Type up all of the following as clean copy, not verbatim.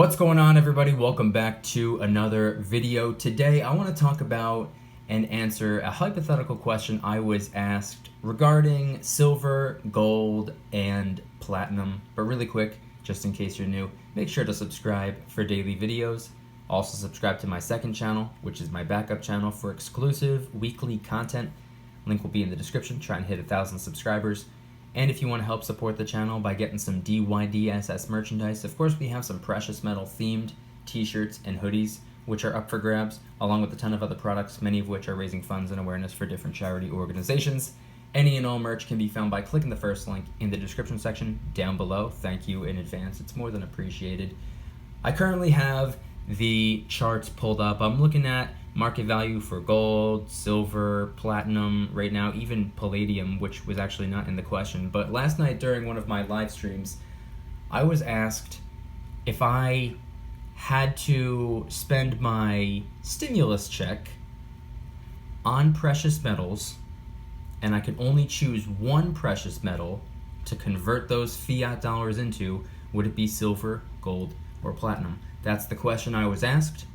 What's going on, everybody? Welcome back to another video. Today I want to talk about and answer a hypothetical question I was asked regarding silver, gold, and platinum. But really quick, just in case you're new, make sure to subscribe for daily videos. Also subscribe to my second channel, which is my backup channel for exclusive weekly content. Link will be in the description. Try and hit 1,000 subscribers. And if you want to help support the channel by getting some DYDSS merchandise, of course we have some precious metal themed t-shirts and hoodies, which are up for grabs, along with a ton of other products, many of which are raising funds and awareness for different charity organizations. Any and all merch can be found by clicking the first link in the description section down below. Thank you in advance, it's more than appreciated. I currently have the charts pulled up. I'm looking at market value for gold, silver, platinum, right now even palladium, which was actually not in the question. But last night during one of my live streams, I was asked if I had to spend my stimulus check on precious metals and I could only choose one precious metal to convert those fiat dollars into, would it be silver, gold, or platinum? That's the question I was asked.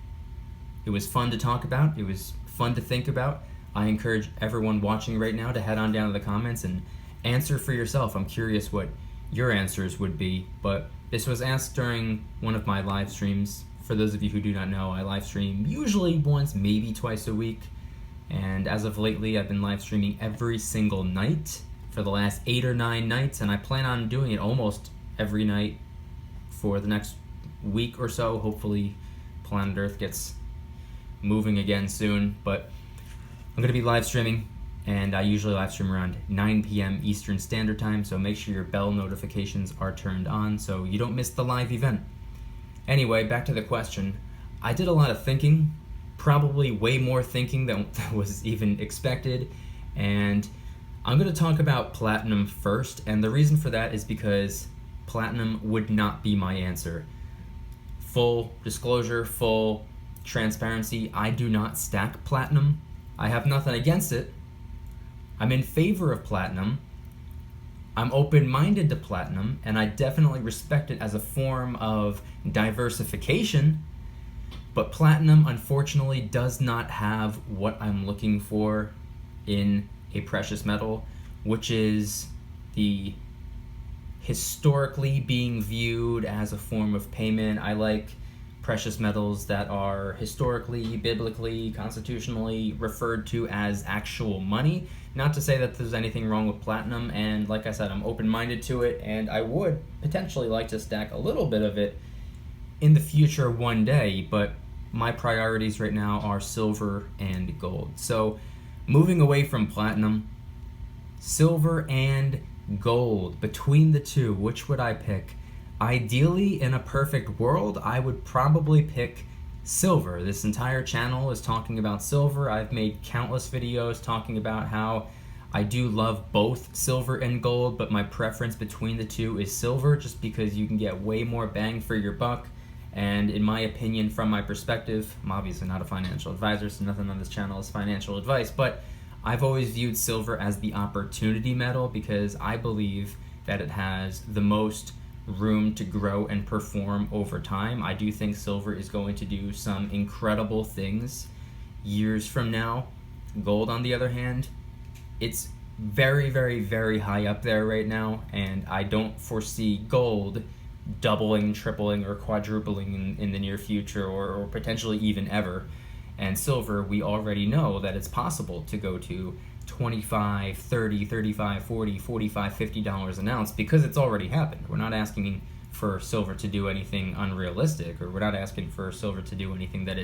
It was fun to talk about. It was fun to think about. I encourage everyone watching right now to head on down to the comments and answer for yourself. I'm curious what your answers would be. But this was asked during one of my live streams. For those of you who do not know, I live stream usually once, maybe twice a week. And as of lately, I've been live streaming every single night for the last 8 or 9 nights. And I plan on doing it almost every night for the next week or so. Hopefully, planet Earth gets moving again soon, but I'm going to be live streaming, and I usually live stream around 9 p.m. Eastern Standard Time, so make sure your bell notifications are turned on so you don't miss the live event. Anyway, back to the question. I did a lot of thinking, probably way more thinking than was even expected, and I'm going to talk about platinum first, and the reason for that is because platinum would not be my answer. Full disclosure, full transparency, I do not stack platinum. I have nothing against it. I'm in favor of platinum. I'm open-minded to platinum, and I definitely respect it as a form of diversification. But platinum, unfortunately, does not have what I'm looking for in a precious metal, which is the historically being viewed as a form of payment. I like precious metals that are historically, biblically, constitutionally referred to as actual money. Not to say that there's anything wrong with platinum, and like I said, I'm open-minded to it, and I would potentially like to stack a little bit of it in the future one day, but my priorities right now are silver and gold. So moving away from platinum, silver and gold, between the two, which would I pick? Ideally, in a perfect world, I would probably pick silver. This entire channel is talking about silver. I've made countless videos talking about how I do love both silver and gold, but my preference between the two is silver, just because you can get way more bang for your buck. And in my opinion, from my perspective, I'm obviously not a financial advisor, so nothing on this channel is financial advice, but I've always viewed silver as the opportunity metal because I believe that it has the most room to grow and perform over time. I do think silver is going to do some incredible things years from now. Gold, on the other hand, it's very, very, very high up there right now, and I don't foresee gold doubling, tripling, or quadrupling in the near future, or potentially even ever. And silver, we already know that it's possible to go to $25, $30, $35, $40, $45, $50 an ounce because it's already happened. We're not asking for silver to do anything unrealistic, or we're not asking for silver to do anything that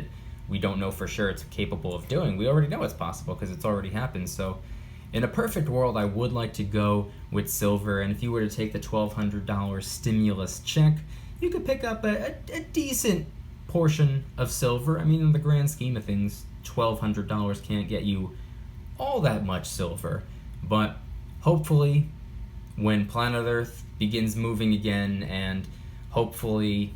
we don't know for sure it's capable of doing. We already know it's possible because it's already happened. So in a perfect world, I would like to go with silver, and if you were to take the $1,200 stimulus check, you could pick up a decent portion of silver. I mean, in the grand scheme of things, $1,200 can't get you all that much silver, but hopefully when planet Earth begins moving again, and hopefully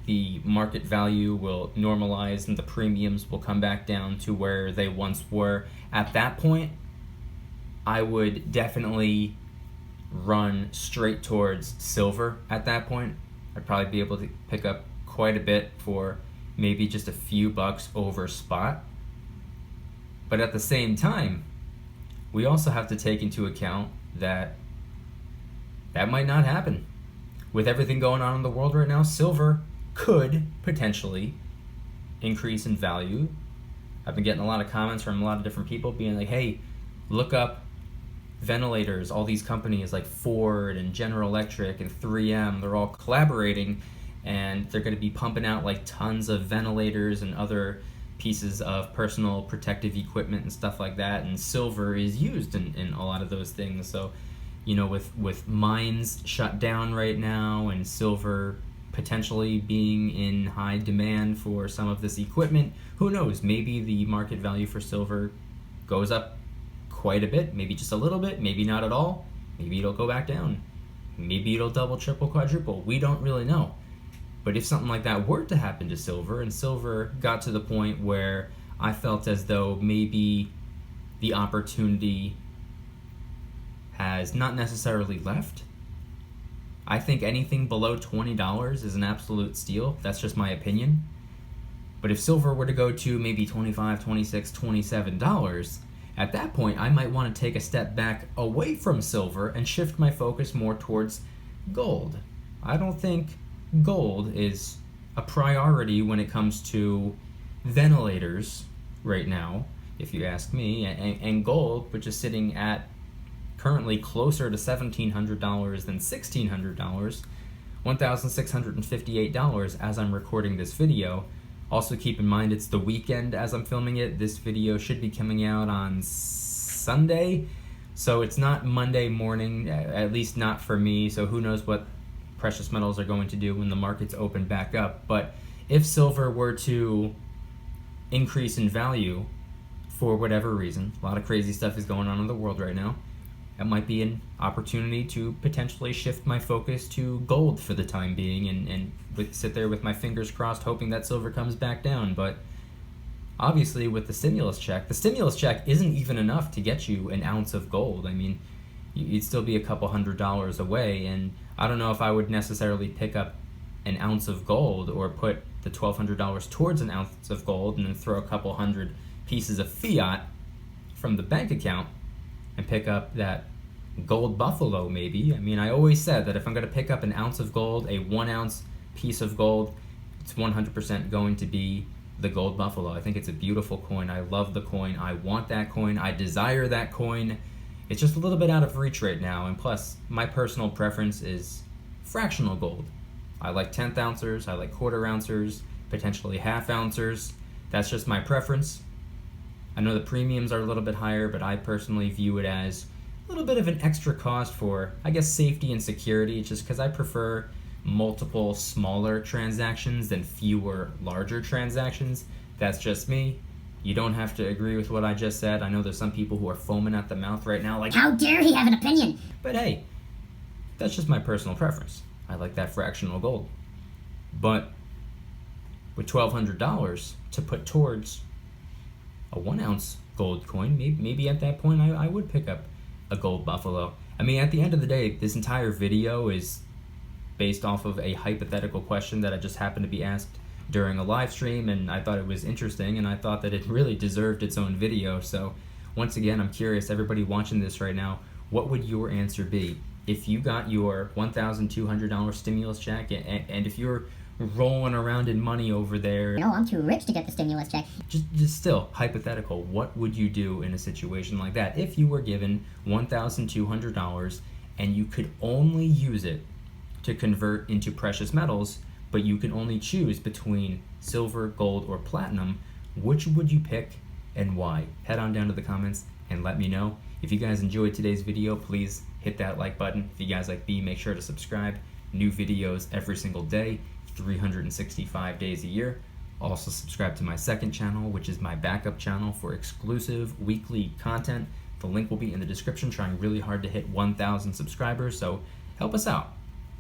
the market value will normalize and the premiums will come back down to where they once were, at that point I would definitely run straight towards silver. At that point I'd probably be able to pick up quite a bit for maybe just a few bucks over spot. But at the same time, we also have to take into account that might not happen. With everything going on in the world right now, silver could potentially increase in value. I've been getting a lot of comments from a lot of different people being like, hey, look up ventilators. All these companies like Ford and General Electric and 3M, they're all collaborating, and they're going to be pumping out like tons of ventilators and other pieces of personal protective equipment and stuff like that, and silver is used in a lot of those things. So, you know, with mines shut down right now and silver potentially being in high demand for some of this equipment, who knows, maybe the market value for silver goes up quite a bit, maybe just a little bit, maybe not at all, maybe it'll go back down, maybe it'll double, triple, quadruple, we don't really know. But if something like that were to happen to silver, and silver got to the point where I felt as though maybe the opportunity has not necessarily left, I think anything below $20 is an absolute steal. That's just my opinion. But if silver were to go to maybe $25, $26, $27, at that point I might want to take a step back away from silver and shift my focus more towards gold. I don't think gold is a priority when it comes to ventilators right now, if you ask me, and gold, which is sitting at currently closer to $1,700 than $1,600, $1,658 as I'm recording this video. Also keep in mind it's the weekend as I'm filming it. This video should be coming out on Sunday, so it's not Monday morning, at least not for me, so who knows what precious metals are going to do when the markets open back up. But if silver were to increase in value for whatever reason, a lot of crazy stuff is going on in the world right now, it might be an opportunity to potentially shift my focus to gold for the time being and sit there with my fingers crossed hoping that silver comes back down. But obviously with the stimulus check isn't even enough to get you an ounce of gold. I mean, you'd still be a couple $100 away, and I don't know if I would necessarily pick up an ounce of gold or put the $1,200 towards an ounce of gold and then throw a couple hundred pieces of fiat from the bank account and pick up that gold buffalo maybe. I mean, I always said that if I'm going to pick up an ounce of gold, a 1 ounce piece of gold, it's 100% going to be the gold buffalo. I think it's a beautiful coin. I love the coin. I want that coin. I desire that coin. It's just a little bit out of reach right now, and plus, my personal preference is fractional gold. I like 10th ounces, I like quarter ounces, potentially half ounces. That's just my preference. I know the premiums are a little bit higher, but I personally view it as a little bit of an extra cost for, I guess, safety and security, just because I prefer multiple smaller transactions than fewer larger transactions. That's just me. You don't have to agree with what I just said. I know there's some people who are foaming at the mouth right now like, how dare he have an opinion? But hey, that's just my personal preference. I like that fractional gold. But with $1,200 to put towards a 1 ounce gold coin, maybe at that point I would pick up a gold buffalo. I mean, at the end of the day, this entire video is based off of a hypothetical question that I just happened to be asked during a live stream, and I thought it was interesting, and I thought that it really deserved its own video. So once again, I'm curious, everybody watching this right now, what would your answer be if you got your $1,200 stimulus check, and if you're rolling around in money over there? No, I'm too rich to get the stimulus check. Just still, hypothetical, what would you do in a situation like that if you were given $1,200 and you could only use it to convert into precious metals, but you can only choose between silver, gold, or platinum? Which would you pick and why? Head on down to the comments and let me know. If you guys enjoyed today's video, please hit that like button. If you guys like me, make sure to subscribe. New videos every single day, 365 days a year. Also subscribe to my second channel, which is my backup channel for exclusive weekly content. The link will be in the description. Trying really hard to hit 1,000 subscribers, so help us out.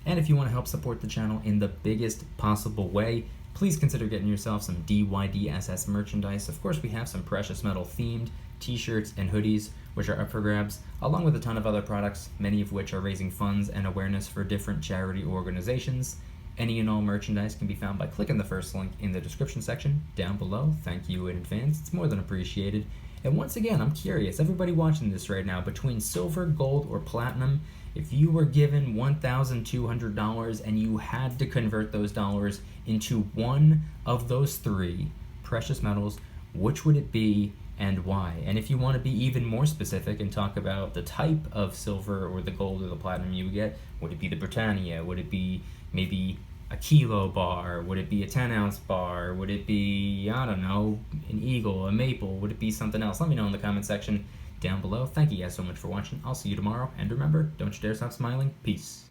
And if you want to help support the channel in the biggest possible way, please consider getting yourself some DYDSS merchandise. Of course, we have some precious metal themed t-shirts and hoodies, which are up for grabs, along with a ton of other products, many of which are raising funds and awareness for different charity organizations. Any and all merchandise can be found by clicking the first link in the description section down below. Thank you in advance. It's more than appreciated. And once again, I'm curious, everybody watching this right now, between silver, gold, or platinum, if you were given $1,200 and you had to convert those dollars into one of those three precious metals, which would it be and why? And if you want to be even more specific and talk about the type of silver or the gold or the platinum you would get, would it be the Britannia? Would it be maybe a kilo bar? Would it be a 10-ounce bar? Would it be, I don't know, an eagle, a maple? Would it be something else? Let me know in the comment section down below. Thank you guys so much for watching. I'll see you tomorrow. And remember, don't you dare stop smiling. Peace.